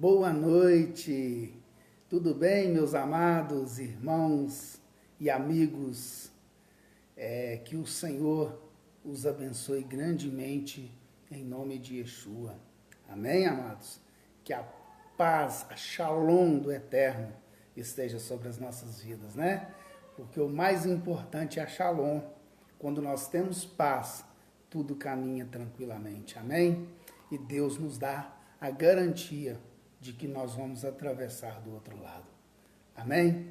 Boa noite, tudo bem, meus amados irmãos e amigos? Que o Senhor os abençoe grandemente em nome de Yeshua. Amém, amados? Que a paz, a shalom do Eterno esteja sobre as nossas vidas, né? Porque o mais importante é a shalom. Quando nós temos paz, tudo caminha tranquilamente, amém? E Deus nos dá a garantia de que nós vamos atravessar do outro lado. Amém?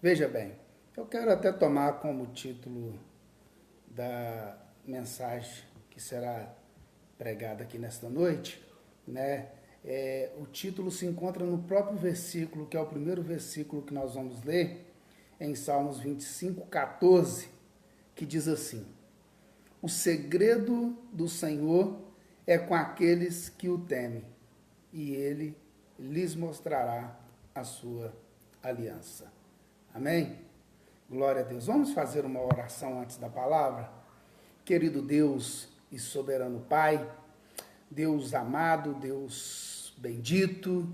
Veja bem, eu quero até tomar como título da mensagem que será pregada aqui nesta noite, né? O título se encontra no próprio versículo, que é o primeiro versículo que nós vamos ler, em Salmos 25, 14, que diz assim: o segredo do Senhor é com aqueles que o temem, e ele lhes mostrará a sua aliança. Amém? Glória a Deus. Vamos fazer uma oração antes da palavra? Querido Deus e soberano Pai, Deus amado, Deus bendito,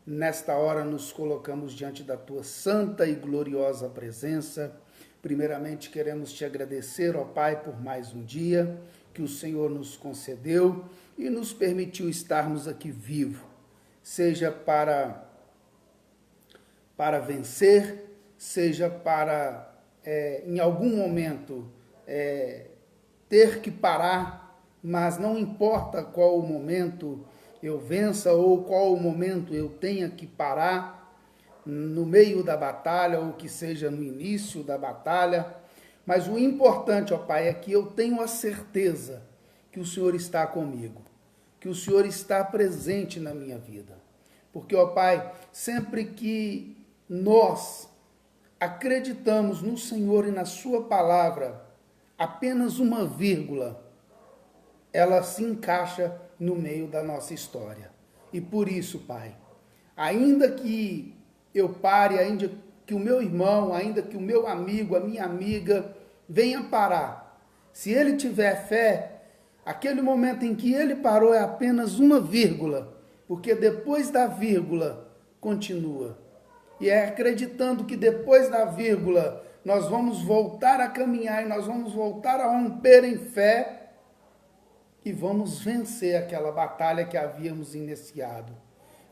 nesta hora nos colocamos diante da tua santa e gloriosa presença. Primeiramente queremos te agradecer, ó Pai, por mais um dia que o Senhor nos concedeu e nos permitiu estarmos aqui vivos. Seja para vencer, seja para, em algum momento, ter que parar, mas não importa qual o momento eu vença ou qual o momento eu tenha que parar, no meio da batalha ou que seja no início da batalha, mas o importante, ó Pai, é que eu tenho a certeza que o Senhor está comigo, que o Senhor está presente na minha vida. Porque, ó Pai, sempre que nós acreditamos no Senhor e na sua palavra, apenas uma vírgula, ela se encaixa no meio da nossa história. E por isso, Pai, ainda que eu pare, ainda que o meu irmão, ainda que o meu amigo, a minha amiga venha parar, se ele tiver fé, aquele momento em que ele parou é apenas uma vírgula, porque depois da vírgula continua. E é acreditando que depois da vírgula nós vamos voltar a caminhar e nós vamos voltar a romper em fé e vamos vencer aquela batalha que havíamos iniciado.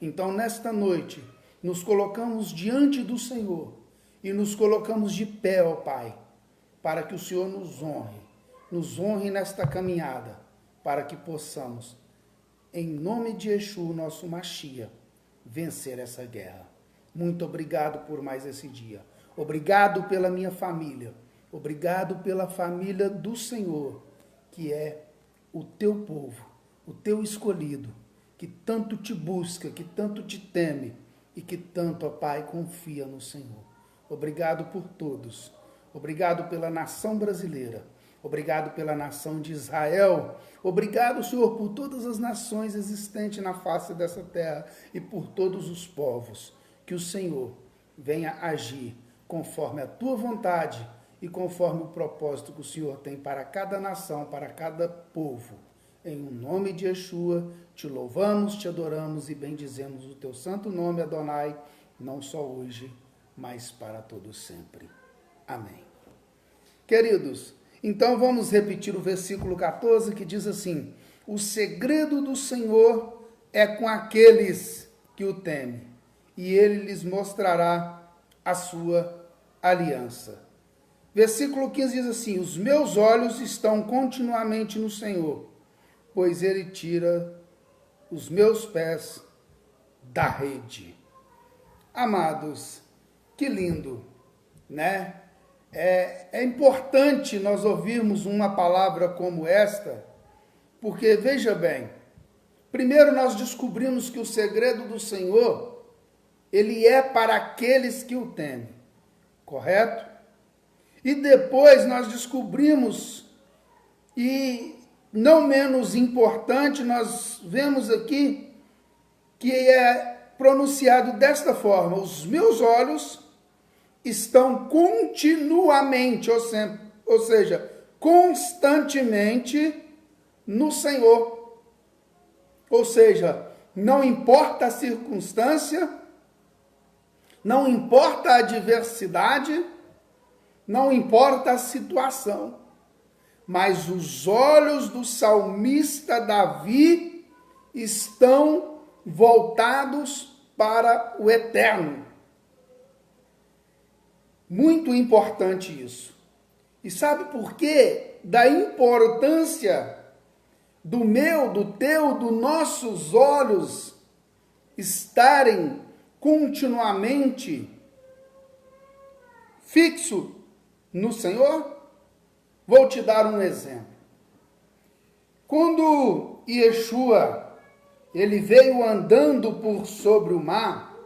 Então, nesta noite, nos colocamos diante do Senhor e nos colocamos de pé, ó Pai, para que o Senhor nos honre nesta caminhada, para que possamos, em nome de Yeshua, nosso Mashiach, vencer essa guerra. Muito obrigado por mais esse dia. Obrigado pela minha família. Obrigado pela família do Senhor, que é o teu povo, o teu escolhido, que tanto te busca, que tanto te teme e que tanto, ó Pai, confia no Senhor. Obrigado por todos. Obrigado pela nação brasileira. Obrigado pela nação de Israel. Obrigado, Senhor, por todas as nações existentes na face dessa terra e por todos os povos. Que o Senhor venha agir conforme a tua vontade e conforme o propósito que o Senhor tem para cada nação, para cada povo. Em nome de Yeshua, te louvamos, te adoramos e bendizemos o teu santo nome, Adonai, não só hoje, mas para todo sempre. Amém. Queridos, então vamos repetir o versículo 14 que diz assim: o segredo do Senhor é com aqueles que o temem, e ele lhes mostrará a sua aliança. Versículo 15 diz assim: os meus olhos estão continuamente no Senhor, pois ele tira os meus pés da rede. Amados, que lindo, né? É importante nós ouvirmos uma palavra como esta, porque, veja bem, primeiro nós descobrimos que o segredo do Senhor, ele é para aqueles que o temem, correto? E depois nós descobrimos, e não menos importante, nós vemos aqui que é pronunciado desta forma: os meus olhos estão continuamente, ou seja, constantemente no Senhor. Ou seja, não importa a circunstância, não importa a adversidade, não importa a situação, mas os olhos do salmista Davi estão voltados para o eterno. Muito importante isso. E sabe por quê? Da importância do meu, do teu, dos nossos olhos estarem continuamente fixos no Senhor? Vou te dar um exemplo. Quando Yeshua, ele veio andando por sobre o mar,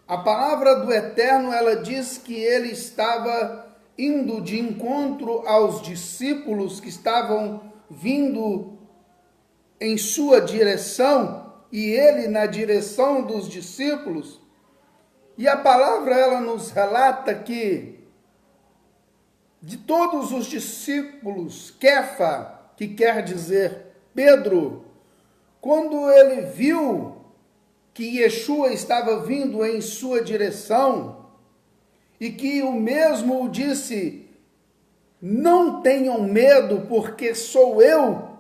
a palavra do Eterno, ela diz que ele estava indo de encontro aos discípulos que estavam vindo em sua direção, e ele na direção dos discípulos. E a palavra, ela nos relata que de todos os discípulos, Kefa, que quer dizer Pedro, quando ele viu que Yeshua estava vindo em sua direção e que o mesmo disse: não tenham medo, porque sou eu,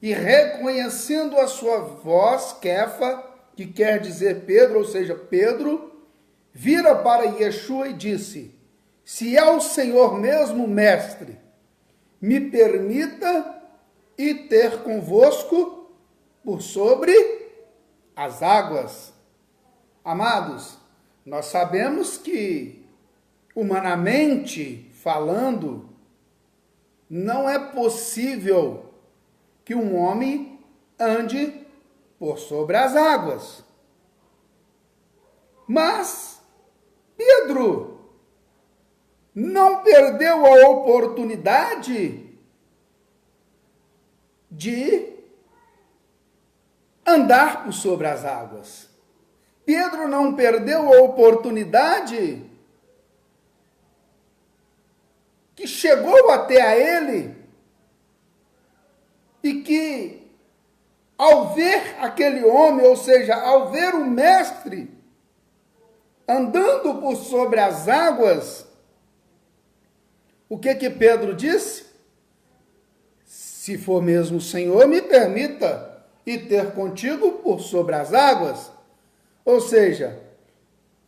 e reconhecendo a sua voz, Kefa, que quer dizer Pedro, ou seja, Pedro, vira para Yeshua e disse: se é o Senhor mesmo, mestre, me permita ir ter convosco por sobre as águas. Amados, nós sabemos que, humanamente falando, não é possível que um homem ande por sobre as águas. Mas Pedro não perdeu a oportunidade de andar por sobre as águas. Pedro não perdeu a oportunidade que chegou até a ele e que, ao ver aquele homem, ou seja, ao ver o mestre andando por sobre as águas, o que Pedro disse? Se for mesmo o Senhor, me permita ir ter contigo por sobre as águas. Ou seja,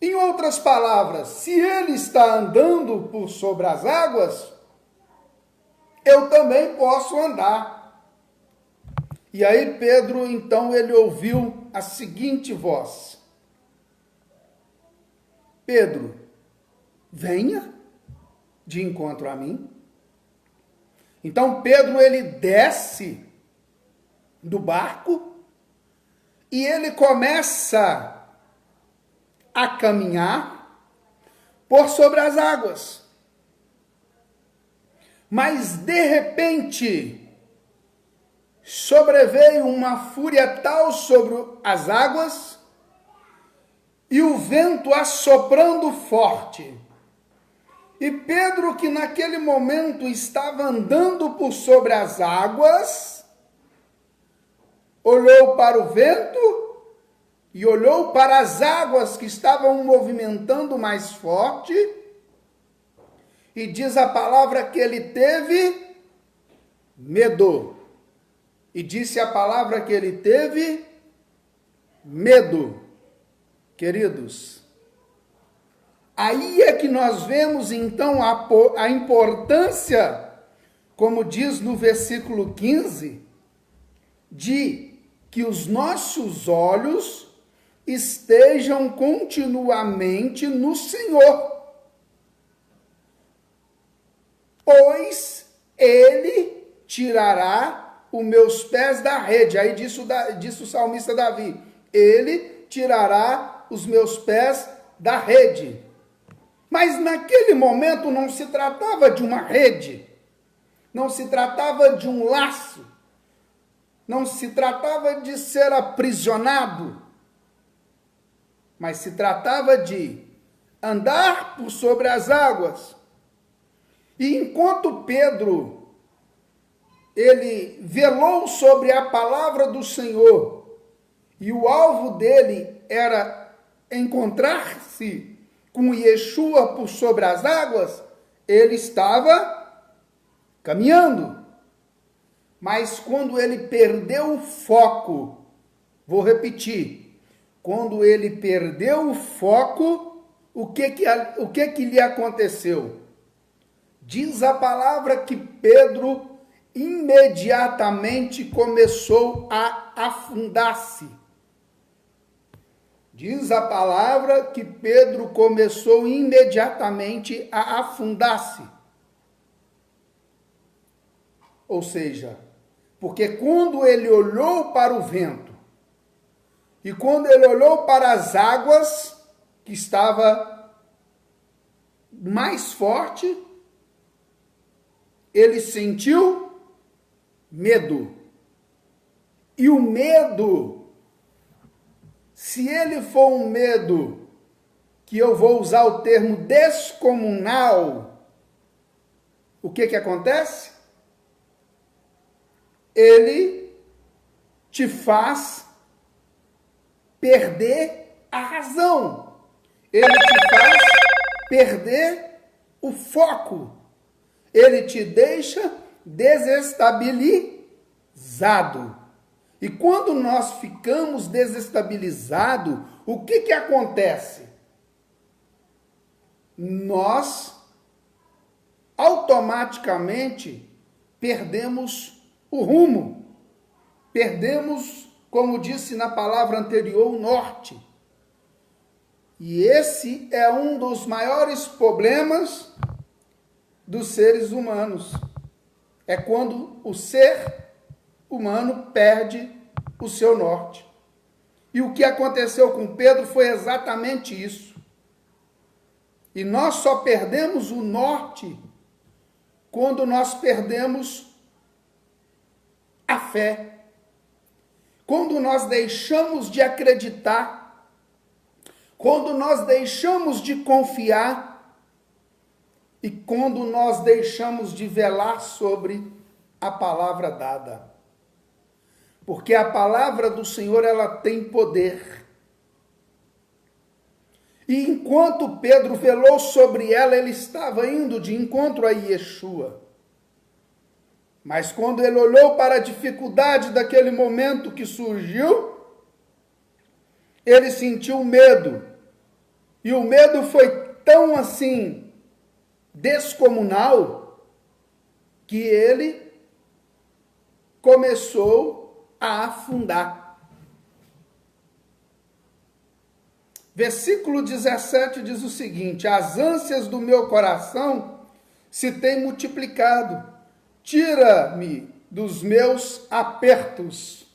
em outras palavras, se ele está andando por sobre as águas, eu também posso andar. E aí Pedro, então, ele ouviu a seguinte voz: Pedro, venha de encontro a mim. Então Pedro, ele desce do barco e ele começa a caminhar por sobre as águas. Mas de repente sobreveio uma fúria tal sobre as águas e o vento assoprando forte. E Pedro, que naquele momento estava andando por sobre as águas, olhou para o vento e olhou para as águas que estavam movimentando mais forte, e diz a palavra que ele teve medo. E disse a palavra que ele teve medo. Queridos, aí é que nós vemos então a importância, como diz no versículo 15, de que os nossos olhos estejam continuamente no Senhor, pois Ele tirará os meus pés da rede. Aí disse o salmista Davi: Ele tirará os meus pés da rede. Mas naquele momento não se tratava de uma rede, não se tratava de um laço, não se tratava de ser aprisionado, mas se tratava de andar por sobre as águas. E enquanto Pedro, ele velou sobre a palavra do Senhor, e o alvo dele era encontrar-se com Yeshua por sobre as águas, ele estava caminhando. Mas quando ele perdeu o foco, vou repetir, quando ele perdeu o foco, o que lhe aconteceu? Diz a palavra que Pedro imediatamente começou a afundar-se. Diz a palavra que Pedro começou imediatamente a afundar-se. Ou seja, porque quando ele olhou para o vento e quando ele olhou para as águas, que estava mais forte, ele sentiu medo. E o medo, se ele for um medo, que eu vou usar o termo descomunal, o que acontece? Ele te faz perder a razão. Ele te faz perder o foco. Ele te deixa desestabilizado. E quando nós ficamos desestabilizados, o que acontece? Nós automaticamente perdemos o rumo. Perdemos, como disse na palavra anterior, o norte. E esse é um dos maiores problemas dos seres humanos. É quando o ser humano perde o seu norte. E o que aconteceu com Pedro foi exatamente isso. E nós só perdemos o norte quando nós perdemos a fé. Quando nós deixamos de acreditar, quando nós deixamos de confiar e quando nós deixamos de velar sobre a palavra dada. Porque a palavra do Senhor, ela tem poder. E enquanto Pedro velou sobre ela, ele estava indo de encontro a Yeshua. Mas quando ele olhou para a dificuldade daquele momento que surgiu, ele sentiu medo. E o medo foi tão assim descomunal que ele começou a afundar. Versículo 17 diz o seguinte: as ânsias do meu coração se têm multiplicado. Tira-me dos meus apertos.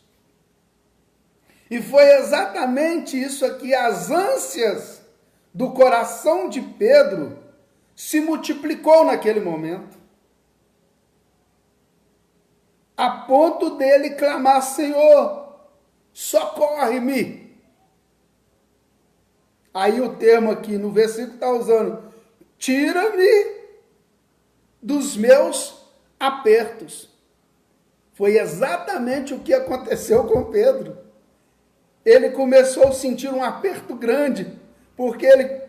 E foi exatamente isso aqui, as ânsias do coração de Pedro se multiplicou naquele momento. A ponto dele clamar: Senhor, socorre-me. Aí o termo aqui no versículo está usando: tira-me dos meus apertos. Foi exatamente o que aconteceu com Pedro. Ele começou a sentir um aperto grande, porque ele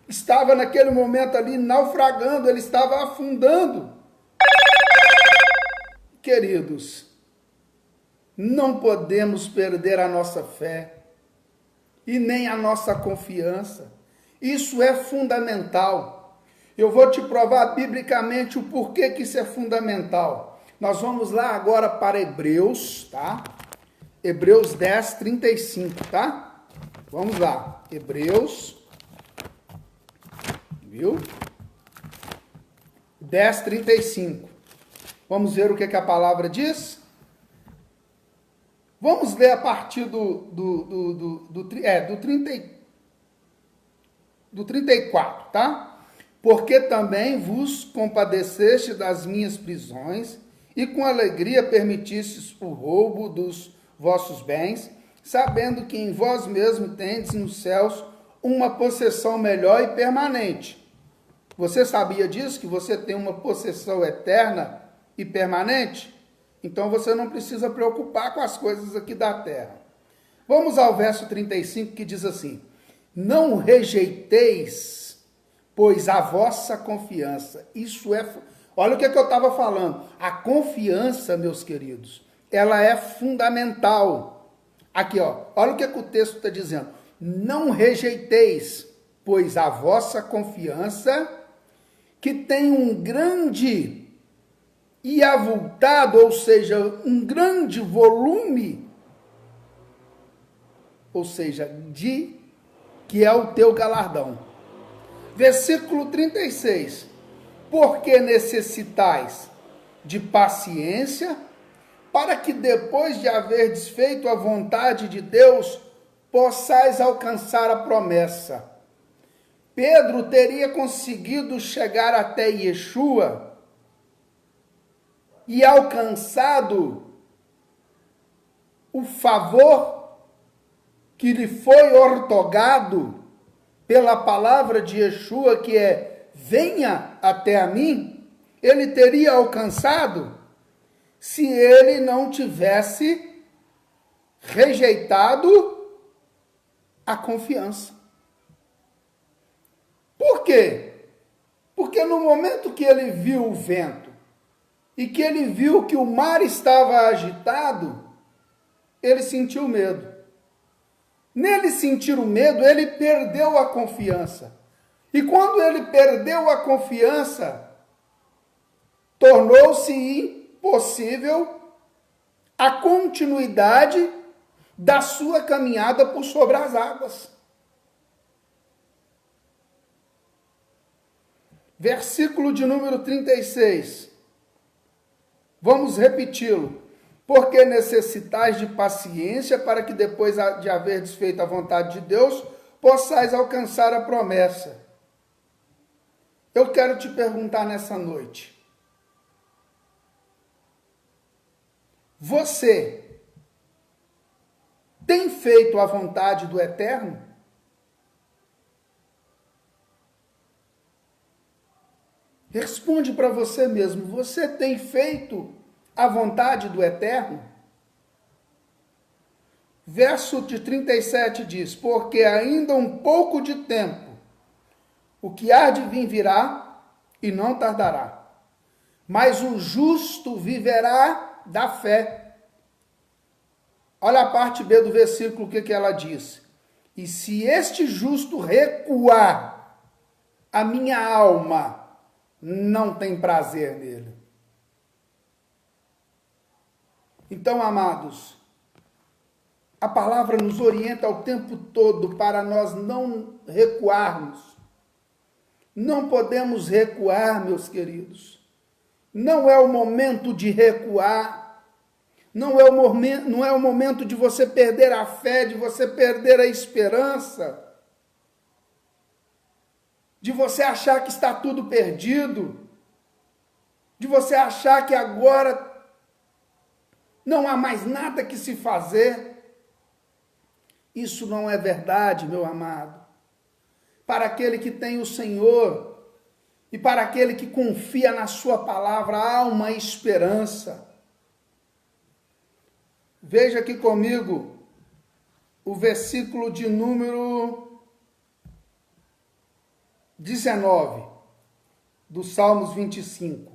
estava naquele momento ali naufragando, ele estava afundando. Queridos, não podemos perder a nossa fé e nem a nossa confiança. Isso é fundamental. Eu vou te provar biblicamente o porquê que isso é fundamental. Nós vamos lá agora para Hebreus, tá? Hebreus 10, 35, tá? Vamos lá. Hebreus, viu? 10, 35. Vamos ver o que a palavra diz? Vamos ler a partir do 34, tá? Porque também vos compadeceste das minhas prisões e com alegria permitistes o roubo dos vossos bens, sabendo que em vós mesmo tendes nos céus uma possessão melhor e permanente. Você sabia disso? Que você tem uma possessão eterna e permanente? Então você não precisa preocupar com as coisas aqui da terra. Vamos ao verso 35 que diz assim: não rejeiteis, pois a vossa confiança. Isso é, olha o que eu estava falando. A confiança, meus queridos, ela é fundamental. Aqui, ó, olha o que o texto está dizendo. Não rejeiteis, pois a vossa confiança, que tem um grande e avultado, ou seja, um grande volume, ou seja, que é o teu galardão. Versículo 36. Porque necessitais de paciência, para que depois de haver desfeito a vontade de Deus, possais alcançar a promessa. Pedro teria conseguido chegar até Yeshua e alcançado o favor que lhe foi ortogado pela palavra de Yeshua, que é: venha até a mim. Ele teria alcançado se ele não tivesse rejeitado a confiança. Por quê? Porque no momento que ele viu o vento e que ele viu que o mar estava agitado, ele sentiu medo. Nele sentir o medo, ele perdeu a confiança. E quando ele perdeu a confiança, tornou-se impossível a continuidade da sua caminhada por sobre as águas. Versículo de número 36. Vamos repeti-lo. Porque necessitais de paciência, para que depois de haver desfeito a vontade de Deus, possais alcançar a promessa. Eu quero te perguntar nessa noite. Você tem feito a vontade do Eterno? Responde para você mesmo. Você tem feito a vontade do Eterno? Verso de 37 diz: porque ainda um pouco de tempo, o que há de vir virá e não tardará. Mas o justo viverá da fé. Olha a parte B do versículo, o que ela diz. E se este justo recuar, a minha alma não tem prazer nele. Então, amados, a palavra nos orienta o tempo todo para nós não recuarmos. Não podemos recuar, meus queridos. Não é o momento de recuar. Não é o momento de você perder a fé, de você perder a esperança, de você achar que está tudo perdido, de você achar que agora não há mais nada que se fazer. Isso não é verdade, meu amado. Para aquele que tem o Senhor e para aquele que confia na sua palavra, há uma esperança. Veja aqui comigo o versículo de número 19 do Salmos 25.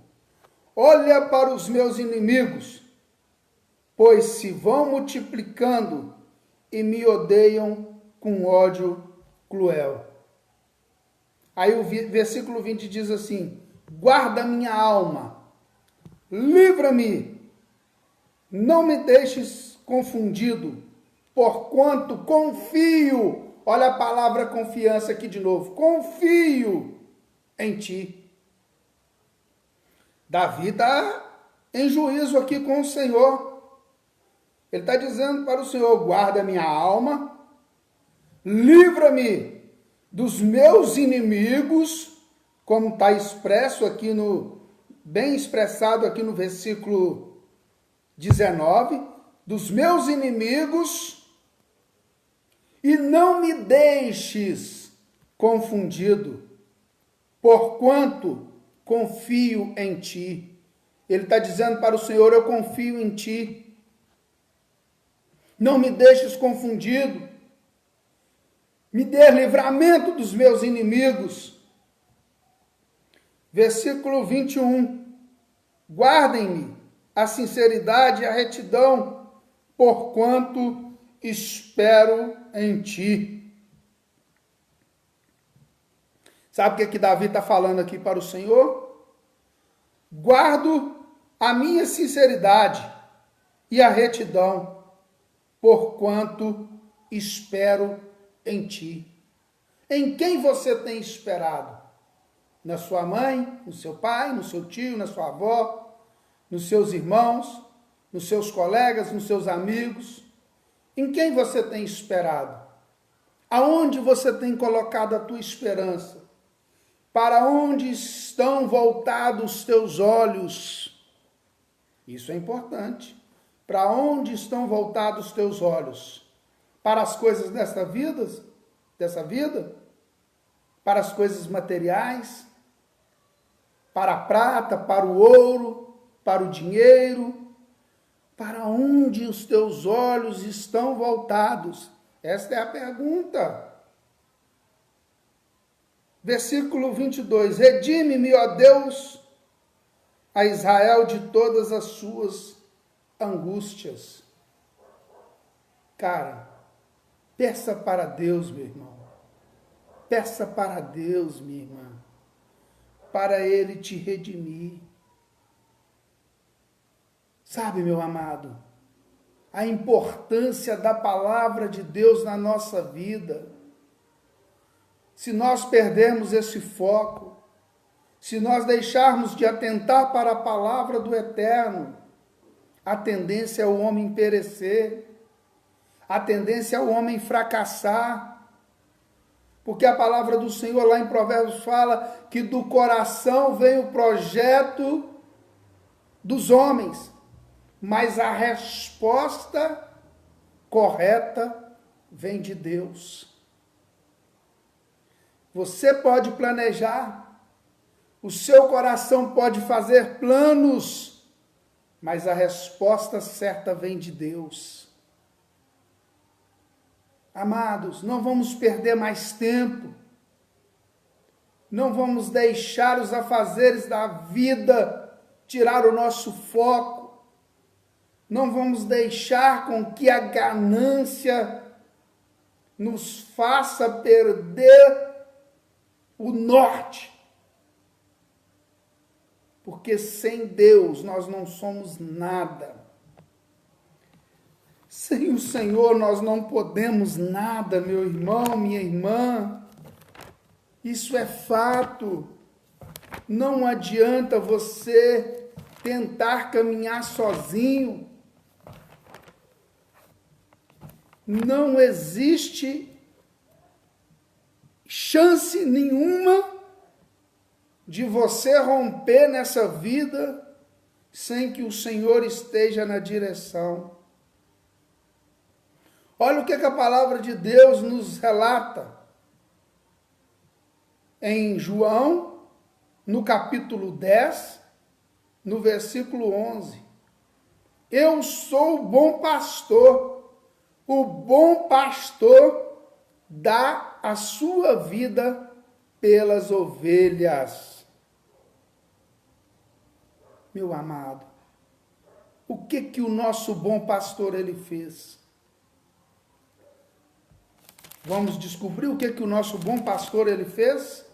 Olha para os meus inimigos, pois se vão multiplicando e me odeiam com ódio cruel. Aí o versículo 20 diz assim: guarda minha alma, livra-me, não me deixes confundido, porquanto confio. Olha a palavra confiança aqui de novo. Confio em ti. Davi está em juízo aqui com o Senhor. Ele está dizendo para o Senhor: guarda minha alma, livra-me dos meus inimigos, como está expresso aqui bem expressado aqui no versículo 19, dos meus inimigos, e não me deixes confundido, porquanto confio em ti. Ele está dizendo para o Senhor: eu confio em ti. Não me deixes confundido. Me dê livramento dos meus inimigos. Versículo 21. Guardem-me a sinceridade e a retidão, porquanto espero em ti. Sabe o que Davi está falando aqui para o Senhor? Guardo a minha sinceridade e a retidão, porquanto espero em ti. Em quem você tem esperado? Na sua mãe, no seu pai, no seu tio, na sua avó, nos seus irmãos, nos seus colegas, nos seus amigos? Em quem você tem esperado? Aonde você tem colocado a tua esperança? Para onde estão voltados os teus olhos? Isso é importante. Para onde estão voltados os teus olhos? Para as coisas dessa vida? Para as coisas materiais? Para a prata, para o ouro, para o dinheiro? Para onde os teus olhos estão voltados? Esta é a pergunta. Versículo 22. Redime-me, ó Deus, a Israel de todas as suas angústias. Cara, peça para Deus, meu irmão. Peça para Deus, minha irmã, para Ele te redimir. Sabe, meu amado, a importância da palavra de Deus na nossa vida. Se nós perdermos esse foco, se nós deixarmos de atentar para a palavra do Eterno, a tendência é o homem perecer, a tendência é o homem fracassar, porque a palavra do Senhor lá em Provérbios fala que do coração vem o projeto dos homens, mas a resposta correta vem de Deus. Você pode planejar, o seu coração pode fazer planos, mas a resposta certa vem de Deus. Amados, não vamos perder mais tempo, não vamos deixar os afazeres da vida tirar o nosso foco, não vamos deixar com que a ganância nos faça perder o norte, porque sem Deus nós não somos nada. Sem o Senhor nós não podemos nada, meu irmão, minha irmã. Isso é fato. Não adianta você tentar caminhar sozinho. Não existe chance nenhuma de você romper nessa vida sem que o Senhor esteja na direção. Olha o que a palavra de Deus nos relata em João, no capítulo 10, no versículo 11. Eu sou o bom pastor. O bom pastor dá a sua vida pelas ovelhas. Meu amado, o que o nosso bom pastor ele fez? Vamos descobrir o que o nosso bom pastor ele fez?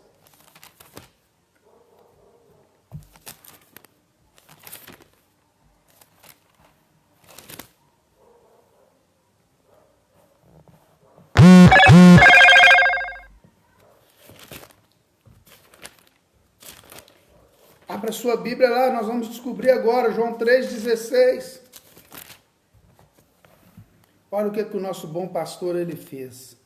Abra sua Bíblia lá, nós vamos descobrir agora, João 3,16. Olha o que o nosso bom pastor ele fez.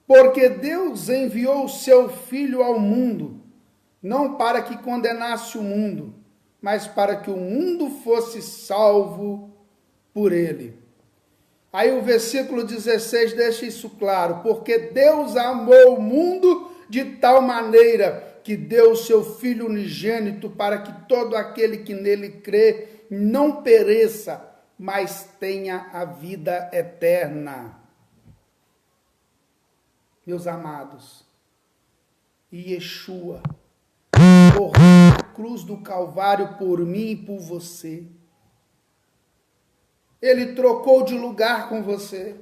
Porque Deus enviou o seu Filho ao mundo, não para que condenasse o mundo, mas para que o mundo fosse salvo por ele. Aí o versículo 16 deixa isso claro. Porque Deus amou o mundo de tal maneira que deu o seu Filho unigênito para que todo aquele que nele crê não pereça, mas tenha a vida eterna. Meus amados, Yeshua morreu na cruz do Calvário por mim e por você. Ele trocou de lugar com você.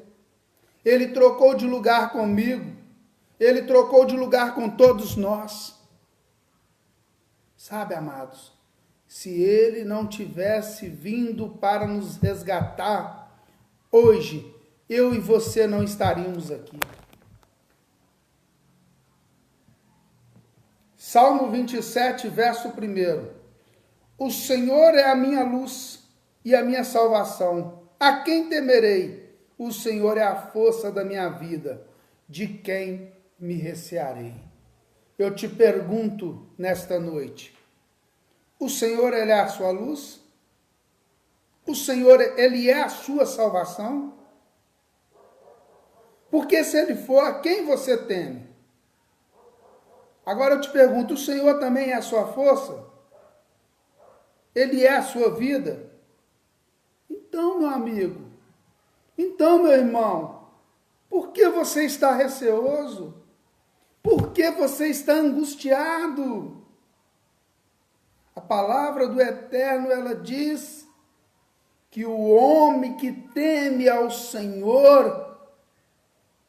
Ele trocou de lugar comigo. Ele trocou de lugar com todos nós. Sabe, amados, se ele não tivesse vindo para nos resgatar, hoje eu e você não estaríamos aqui. Salmo 27, verso 1. O Senhor é a minha luz e a minha salvação. A quem temerei? O Senhor é a força da minha vida. De quem me recearei? Eu te pergunto nesta noite, o Senhor, ele é a sua luz? O Senhor, ele é a sua salvação? Porque se ele for, a quem você teme? Agora eu te pergunto, o Senhor também é a sua força? Ele é a sua vida? Então, meu amigo, então, meu irmão, por que você está receoso? Por que você está angustiado? A palavra do Eterno, ela diz que o homem que teme ao Senhor,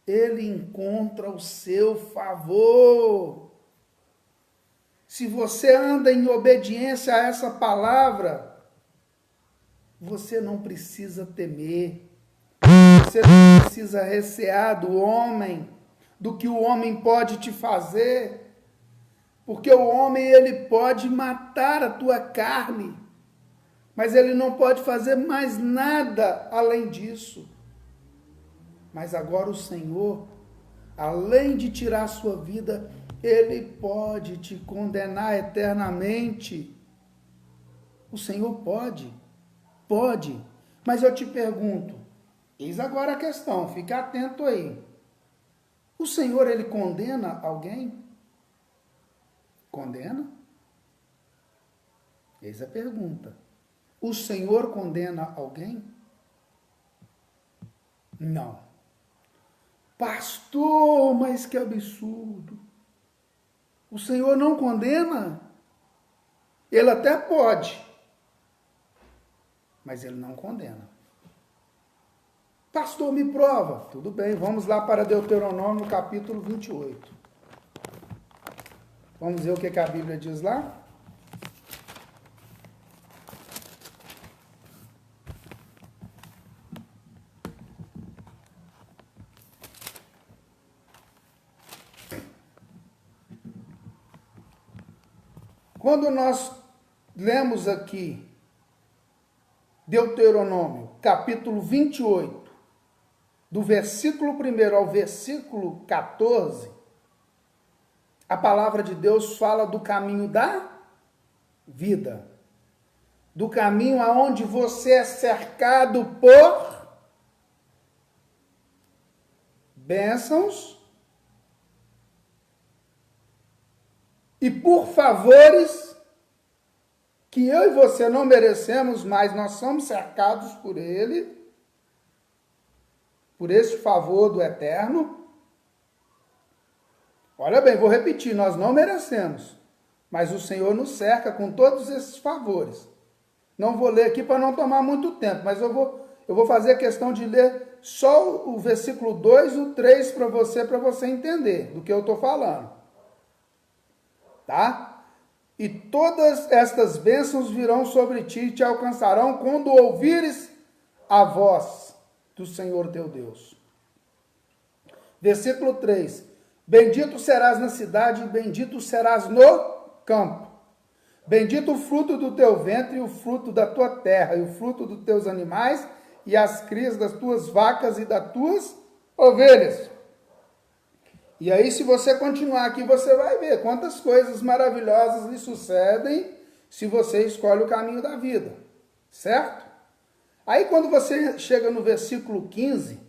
ele encontra o seu favor. Se você anda em obediência a essa palavra, você não precisa temer. Você não precisa recear do homem, do que o homem pode te fazer. Porque o homem, ele pode matar a tua carne, mas ele não pode fazer mais nada além disso. Mas agora o Senhor, além de tirar a sua vida, ele pode te condenar eternamente. O Senhor pode. Mas eu te pergunto, eis agora a questão, fica atento aí. O Senhor, ele condena alguém? Condena? Eis a pergunta. O Senhor condena alguém? Não. Pastor, mas que absurdo. O Senhor não condena? Ele até pode, mas ele não condena. Pastor, me prova. Tudo bem, vamos lá para Deuteronômio, capítulo 28. Vamos ver o que a Bíblia diz lá? Quando nós lemos aqui Deuteronômio, capítulo 28, do versículo 1 ao versículo 14, a palavra de Deus fala do caminho da vida, do caminho aonde você é cercado por bênçãos e por favores que eu e você não merecemos, mas nós somos cercados por ele, por esse favor do Eterno. Olha bem, vou repetir, nós não merecemos, mas o Senhor nos cerca com todos esses favores. Não vou ler aqui para não tomar muito tempo, mas eu vou fazer questão de ler só o versículo 2 e o 3 para você entender do que eu estou falando. Tá? E todas estas bênçãos virão sobre ti e te alcançarão quando ouvires a voz do Senhor teu Deus. Versículo 3. Bendito serás na cidade e bendito serás no campo. Bendito o fruto do teu ventre e o fruto da tua terra e o fruto dos teus animais e as crias das tuas vacas e das tuas ovelhas. E aí, se você continuar aqui, você vai ver quantas coisas maravilhosas lhe sucedem se você escolhe o caminho da vida, certo? Aí, quando você chega no versículo 15,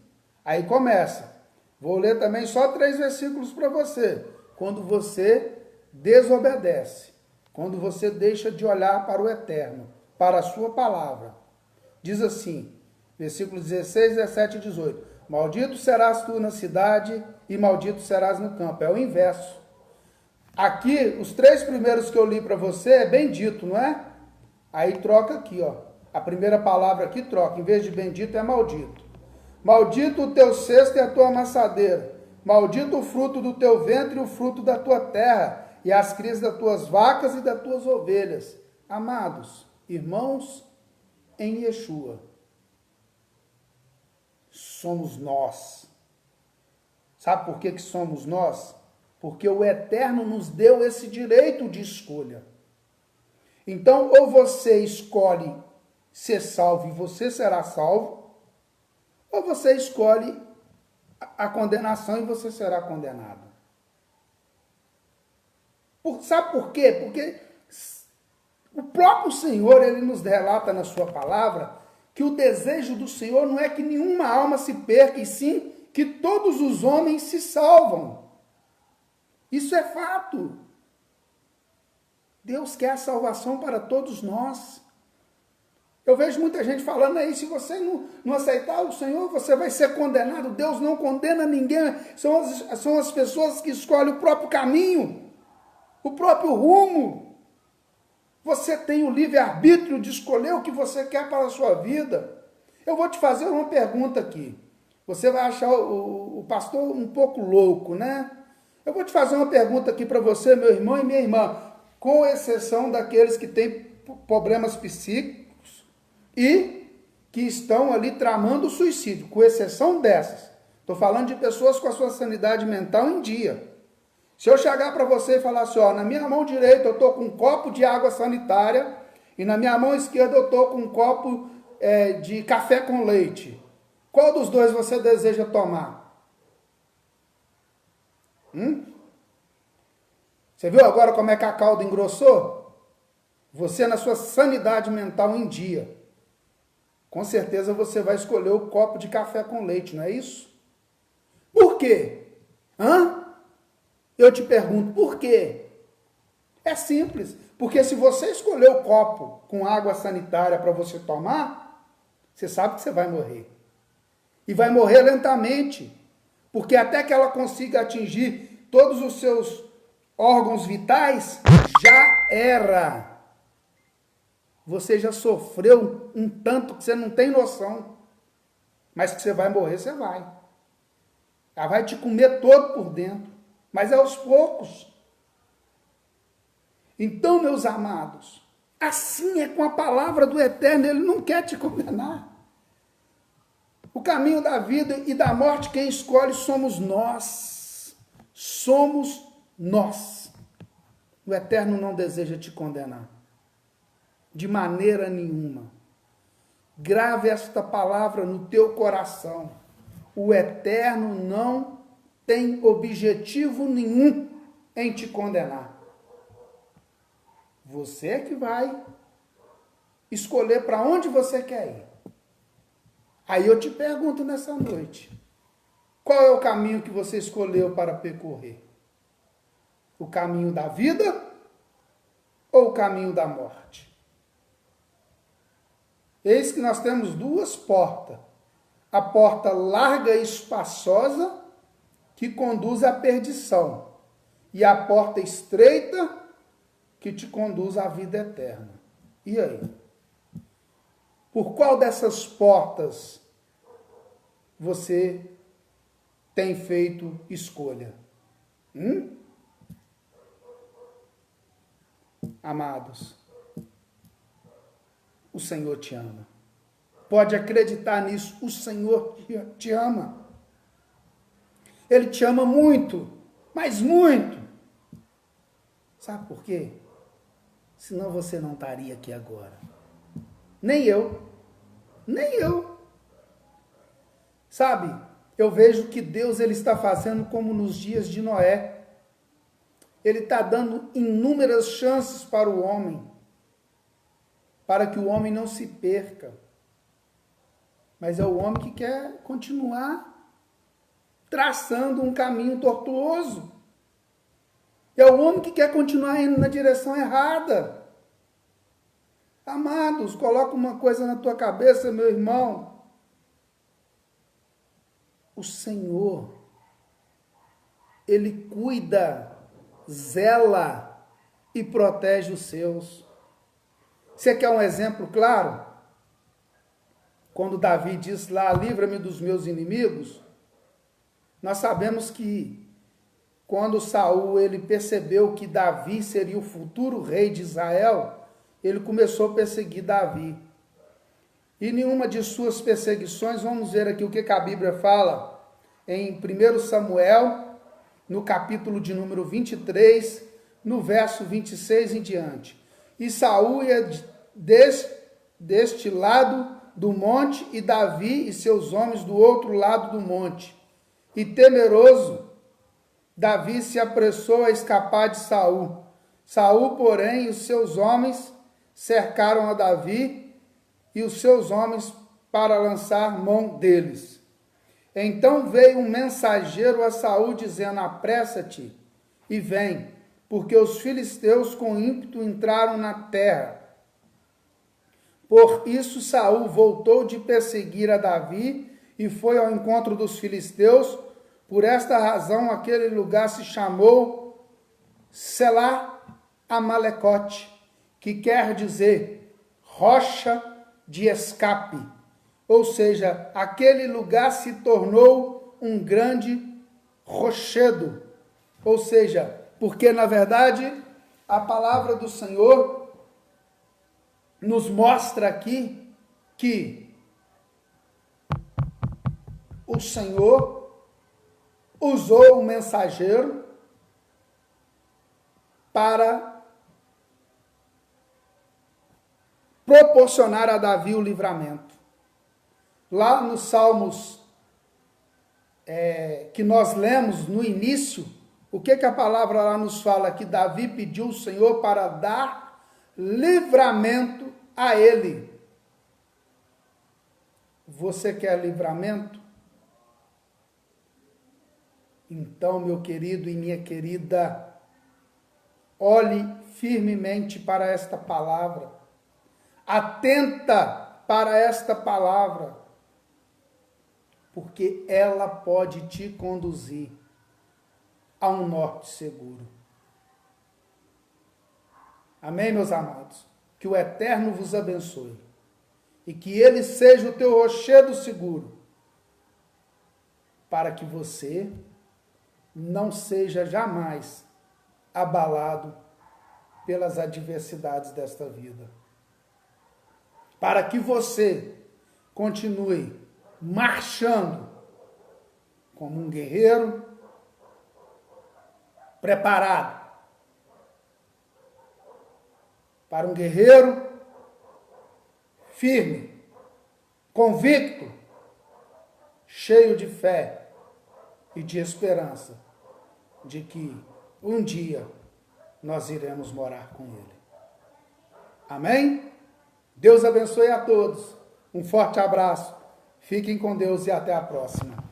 aí começa. Vou ler também só 3 versículos para você. Quando você desobedece, quando você deixa de olhar para o Eterno, para a sua palavra, diz assim, versículos 16, 17 e 18. Maldito serás tu na cidade e maldito serás no campo. É o inverso. Aqui, os 3 primeiros que eu li para você é bendito, não é? Aí troca aqui, ó. A primeira palavra aqui troca. Em vez de bendito é maldito. Maldito o teu cesto e a tua amassadeira. Maldito o fruto do teu ventre e o fruto da tua terra, e as crias das tuas vacas e das tuas ovelhas. Amados, irmãos em Yeshua, somos nós. Sabe por que somos nós? Porque o Eterno nos deu esse direito de escolha. Então, ou você escolhe ser salvo e você será salvo, ou você escolhe a condenação e você será condenado. Sabe por quê? Porque o próprio Senhor, ele nos relata na sua palavra que o desejo do Senhor não é que nenhuma alma se perca, e sim que todos os homens se salvam. Isso é fato. Deus quer a salvação para todos nós. Eu vejo muita gente falando aí, se você não aceitar o Senhor, você vai ser condenado. Deus não condena ninguém. São as pessoas que escolhem o próprio caminho, o próprio rumo. Você tem o livre-arbítrio de escolher o que você quer para a sua vida. Eu vou te fazer uma pergunta aqui. Você vai achar o pastor um pouco louco, né? Eu vou te fazer uma pergunta aqui para você, meu irmão e minha irmã, com exceção daqueles que têm problemas psíquicos e que estão ali tramando o suicídio, com exceção dessas. Estou falando de pessoas com a sua sanidade mental em dia. Se eu chegar para você e falar assim, ó, na minha mão direita eu estou com um copo de água sanitária e na minha mão esquerda eu estou com um copo de café com leite, qual dos dois você deseja tomar? Você viu agora como é que a calda engrossou? Você na sua sanidade mental em dia, com certeza você vai escolher o copo de café com leite, não é isso? Por quê? Eu te pergunto, por quê? É simples, porque se você escolher o copo com água sanitária para você tomar, você sabe que você vai morrer. E vai morrer lentamente, porque até que ela consiga atingir todos os seus órgãos vitais, já era. Você já sofreu um tanto que você não tem noção, mas que você vai morrer, você vai. Ela vai te comer todo por dentro, mas é aos poucos. Então, meus amados, assim é com a palavra do Eterno, Ele não quer te condenar. O caminho da vida e da morte, quem escolhe somos nós. Somos nós. O Eterno não deseja te condenar. De maneira nenhuma. Grave esta palavra no teu coração. O Eterno não tem objetivo nenhum em te condenar. Você é que vai escolher para onde você quer ir. Aí eu te pergunto nessa noite, qual é o caminho que você escolheu para percorrer? O caminho da vida ou o caminho da morte? Eis que nós temos duas portas. A porta larga e espaçosa, que conduz à perdição, e a porta estreita, que te conduz à vida eterna. E aí? Por qual dessas portas você tem feito escolha? Amados, o Senhor te ama. Pode acreditar nisso, o Senhor te ama. Ele te ama muito, mas muito. Sabe por quê? Senão você não estaria aqui agora. Nem eu. Sabe, eu vejo que Deus ele está fazendo como nos dias de Noé. Ele está dando inúmeras chances para o homem, para que o homem não se perca. Mas é o homem que quer continuar traçando um caminho tortuoso. É o homem que quer continuar indo na direção errada. Amados, coloca uma coisa na tua cabeça, meu irmão. O Senhor, Ele cuida, zela e protege os seus. Você quer um exemplo claro? Quando Davi diz lá, livra-me dos meus inimigos, nós sabemos que quando Saul ele percebeu que Davi seria o futuro rei de Israel, ele começou a perseguir Davi. E nenhuma de suas perseguições, vamos ver aqui o que a Bíblia fala em 1 Samuel, no capítulo de número 23, no verso 26 em diante. E Saul ia deste lado do monte, e Davi e seus homens do outro lado do monte. E temeroso, Davi se apressou a escapar de Saul. Saul, porém, e os seus homens cercaram a Davi e os seus homens para lançar mão deles. Então veio um mensageiro a Saul, dizendo, apressa-te e vem, porque os filisteus com ímpeto entraram na terra. Por isso Saul voltou de perseguir a Davi e foi ao encontro dos filisteus. Por esta razão aquele lugar se chamou Selá Amalecote, que quer dizer rocha de escape. Ou seja, aquele lugar se tornou um grande rochedo. Ou seja, porque na verdade a palavra do Senhor nos mostra aqui que o Senhor usou o mensageiro para proporcionar a Davi o livramento. Lá nos Salmos que nós lemos no início, o que a palavra lá nos fala? Que Davi pediu ao Senhor para dar livramento a ele. Você quer livramento? Então, meu querido e minha querida, olhe firmemente para esta palavra. Atenta para esta palavra, porque ela pode te conduzir a um norte seguro. Amém, meus amados? Que o Eterno vos abençoe e que Ele seja o teu rochedo seguro, para que você não seja jamais abalado pelas adversidades desta vida. Para que você continue marchando como um guerreiro preparado, para um guerreiro firme, convicto, cheio de fé e de esperança de que um dia nós iremos morar com Ele. Amém? Deus abençoe a todos. Um forte abraço. Fiquem com Deus e até a próxima.